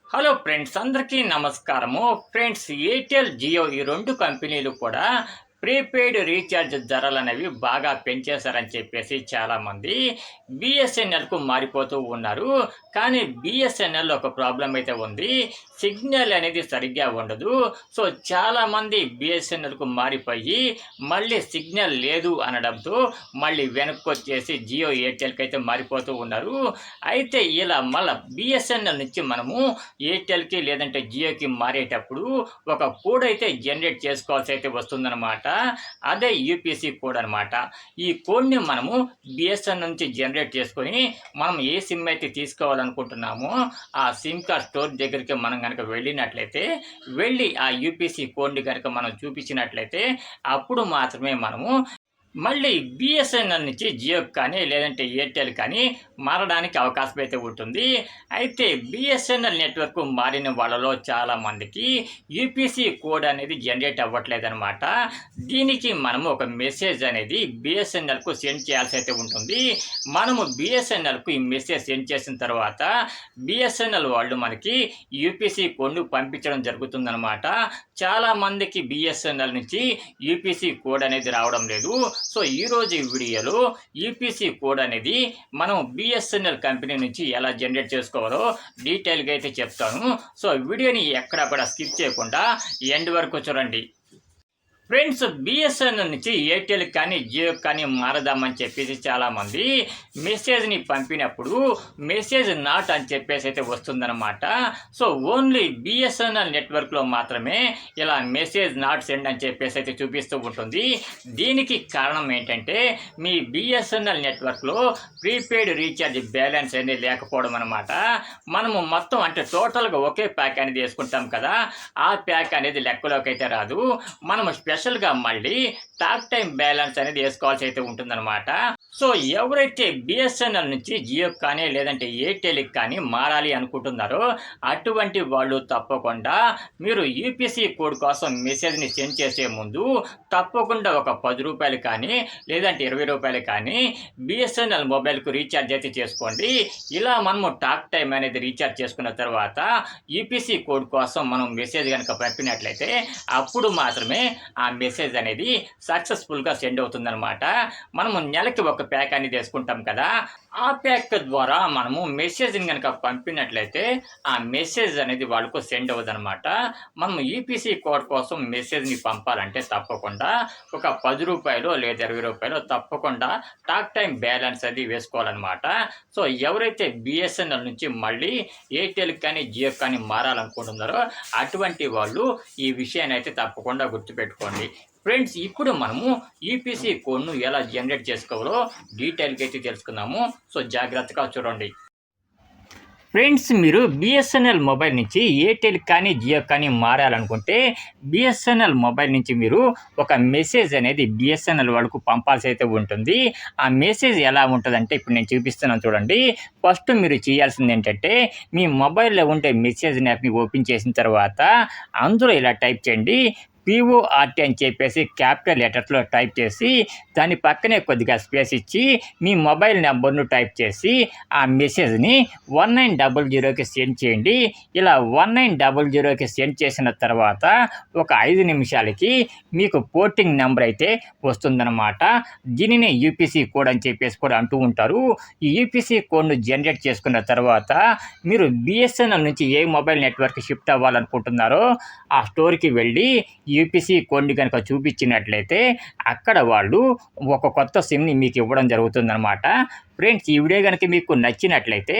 Hello friends, అందరికీ నమస్కారము. Friends, Airtel, Jio ఈ 2 కంపెనీలు కూడా ప్రీపెయిడ్ రీఛార్జ్ ధరలనేవి బాగా పెంచేశారని చెప్పేసి చాలామంది బిఎస్ఎన్ఎల్‌కు మారిపోతూ ఉన్నారు. కానీ బిఎస్ఎన్ఎల్‌లో ఒక ప్రాబ్లమ్ అయితే ఉంది. సిగ్నల్ అనేది సరిగ్గా ఉండదు. సో, చాలామంది బిఎస్ఎన్ఎల్‌కు మారిపోయి మళ్ళీ సిగ్నల్ లేదు అనడంతో మళ్ళీ వెనక్కొచ్చేసి జియో, ఎయిర్టెల్‌కి అయితే మారిపోతూ ఉన్నారు. అయితే ఇలా మళ్ళా బిఎస్ఎన్ఎల్ నుంచి మనము ఎయిర్టెల్‌కి లేదంటే జియోకి మారేటప్పుడు ఒక కోడ్ అయితే జనరేట్ చేసుకోవాల్సి అయితే వస్తుందన్నమాట. అదే యూపీసీ కోడ్ అనమాట. ఈ కోడ్‌ని మనము బిఎస్ఎన్ నుంచి జనరేట్ చేసుకొని మనం ఏ సిమ్ అయితే తీసుకోవాలనుకుంటున్నామో ఆ సిమ్ కార్డ్ స్టోర్ దగ్గరికి మనం గనక వెళ్ళినట్లయితే, వెళ్ళి ఆ యూపీసీ కోడ్‌ని గనక మనం చూపించినట్లయితే అప్పుడు మాత్రమే మనము మళ్ళీ బిఎస్ఎన్ఎల్ నుంచి జియోకి కానీ లేదంటే ఎయిర్టెల్ కానీ మారడానికి అవకాశం అయితే ఉంటుంది. అయితే బిఎస్ఎన్ఎల్ నెట్వర్క్ మారిన వాళ్ళలో చాలామందికి యూపీసీ కోడ్ అనేది జనరేట్ అవ్వట్లేదన్నమాట. దీనికి మనము ఒక మెసేజ్ అనేది బిఎస్ఎన్ఎల్కు సెండ్ చేయాల్సి అయితే ఉంటుంది. మనము బిఎస్ఎన్ఎల్కు ఈ మెసేజ్ సెండ్ చేసిన తర్వాత బిఎస్ఎన్ఎల్ వాళ్ళు మనకి యూపీసీ కోడ్ను పంపించడం జరుగుతుందన్నమాట. చాలామందికి బిఎస్ఎన్ఎల్ నుంచి యూపీసీ కోడ్ అనేది రావడం లేదు. సో, ఈరోజు ఈ వీడియోలో యూపీసీ కోడ్ అనేది మనం బిఎస్ఎన్ఎల్ కంపెనీ నుంచి ఎలా జనరేట్ చేసుకోవాలో డీటెయిల్గా అయితే చెప్తాను. సో, వీడియోని ఎక్కడా కూడా స్కిప్ చేయకుండా ఎండ్ వరకు చూడండి. ఫ్రెండ్స్, బిఎస్ఎన్ఎల్ నుంచి ఎయిర్టెల్కి కానీ జియోకి కానీ మారదామని చెప్పేసి చాలామంది మెసేజ్ని పంపినప్పుడు మెసేజ్ నాట్ అని చెప్పేసి అయితే వస్తుందన్నమాట. సో, ఓన్లీ బిఎస్ఎన్ఎల్ నెట్వర్క్లో మాత్రమే ఇలా మెసేజ్ నాట్ సెండ్ అని చెప్పేసి అయితే చూపిస్తూ ఉంటుంది. దీనికి కారణం ఏంటంటే మీ బిఎస్ఎన్ఎల్ నెట్వర్క్లో ప్రీపెయిడ్ రీఛార్జ్ బ్యాలెన్స్ అనేది లేకపోవడం అనమాట. మనము మొత్తం అంటే టోటల్గా ఒకే ప్యాక్ అనేది వేసుకుంటాం కదా, ఆ ప్యాక్ అనేది లెక్కలోకి అయితే రాదు. మనము స్పెషల్గా మళ్ళీ టాక్ టైం బ్యాలెన్స్ అనేది వేసుకోవాల్సి అయితే ఉంటుందన్నమాట. సో, ఎవరైతే బిఎస్ఎన్ఎల్ నుంచి జియోకి కానీ లేదంటే ఎయిర్టెల్కి కానీ మారాలి అనుకుంటున్నారో అటువంటి వాళ్ళు తప్పకుండా మీరు యూపీసీ కోడ్ కోసం మెసేజ్ని సెండ్ చేసే ముందు తప్పకుండా ఒక ₹10 కానీ లేదంటే ₹20 కానీ బిఎస్ఎన్ఎల్ మొబైల్కు రీఛార్జ్ అయితే చేసుకోండి. ఇలా మనము టాక్ టైం అనేది రీఛార్జ్ చేసుకున్న తర్వాత యూపీసీ కోడ్ కోసం మనం మెసేజ్ కనుక పంపినట్లయితే అప్పుడు మాత్రమే ఆ మెసేజ్ అనేది సక్సెస్ఫుల్గా సెండ్ అవుతుందన్నమాట. మనము నెలకి ఒక ప్యాక్ అనేది వేసుకుంటాం కదా, ఆ ప్యాక్ ద్వారా మనము మెసేజ్ని కనుక పంపినట్లయితే ఆ మెసేజ్ అనేది వాళ్ళకు సెండ్ అవ్వదన్నమాట. మనం ఈపీసీ కోడ్ కోసం మెసేజ్ని పంపాలంటే తప్పకుండా ఒక ₹10 లేదా ₹20 తప్పకుండా టాక్ టైం బ్యాలెన్స్ అది వేసుకోవాలన్నమాట. సో, ఎవరైతే బిఎస్ఎన్ఎల్ నుంచి మళ్ళీ ఎయిర్టెల్కి కానీ జియోకి కానీ మారాలనుకుంటున్నారో అటువంటి వాళ్ళు ఈ విషయాన్ని అయితే తప్పకుండా గుర్తుపెట్టుకోండి. ఫ్రెండ్స్, ఇప్పుడు మనము ఈపీసీ కోడ్ను ఎలా జనరేట్ చేసుకోవాలో డీటెయిల్గా అయితే తెలుసుకుందాము. సో, జాగ్రత్తగా చూడండి. ఫ్రెండ్స్, మీరు బిఎస్ఎన్ఎల్ మొబైల్ నుంచి ఎయిర్టెల్ కానీ జియో కానీ మారాలనుకుంటే బిఎస్ఎన్ఎల్ మొబైల్ నుంచి మీరు ఒక మెసేజ్ అనేది బిఎస్ఎన్ఎల్ వాళ్ళకు పంపాల్సి అయితే ఉంటుంది. ఆ మెసేజ్ ఎలా ఉంటుందంటే ఇప్పుడు నేను చూపిస్తున్నాను చూడండి. ఫస్ట్ మీరు చేయాల్సింది ఏంటంటే మీ మొబైల్లో ఉండే మెసేజ్ యాప్ని ఓపెన్ చేసిన తర్వాత అందులో ఇలా టైప్ చేయండి, పిఓఆర్టీ అని చెప్పేసి క్యాపిటల్ లెటర్స్లో టైప్ చేసి దాని పక్కనే కొద్దిగా స్పేస్ ఇచ్చి మీ మొబైల్ నెంబర్ను టైప్ చేసి ఆ మెసేజ్ని 1900కి సెండ్ చేయండి. ఇలా 1900కి సెండ్ చేసిన తర్వాత ఒక 5 నిమిషాలకి మీకు పోర్టింగ్ నెంబర్ అయితే వస్తుందన్నమాట. దీనిని యూపీసీ కోడ్ అని చెప్పేసి కూడా అంటూ ఉంటారు. ఈ యూపీసీ కోడ్ను జనరేట్ చేసుకున్న తర్వాత మీరు బిఎస్ఎన్ఎల్ నుంచి ఏ మొబైల్ నెట్వర్క్ షిఫ్ట్ అవ్వాలనుకుంటున్నారో ఆ స్టోర్కి వెళ్ళి యూపీసీ కోడ్ని కనుక చూపించినట్లయితే అక్కడ వాళ్ళు ఒక కొత్త సిమ్ని మీకు ఇవ్వడం జరుగుతుందన్నమాట. ఫ్రెండ్స్, ఈ వీడియో కనుక మీకు నచ్చినట్లయితే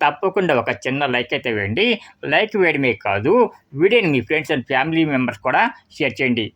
తప్పకుండా ఒక చిన్న లైక్ అయితే వేయండి. లైక్ వేయడమే కాదు, వీడియోని మీ ఫ్రెండ్స్ అండ్ ఫ్యామిలీ మెంబర్స్ కూడా షేర్ చేయండి.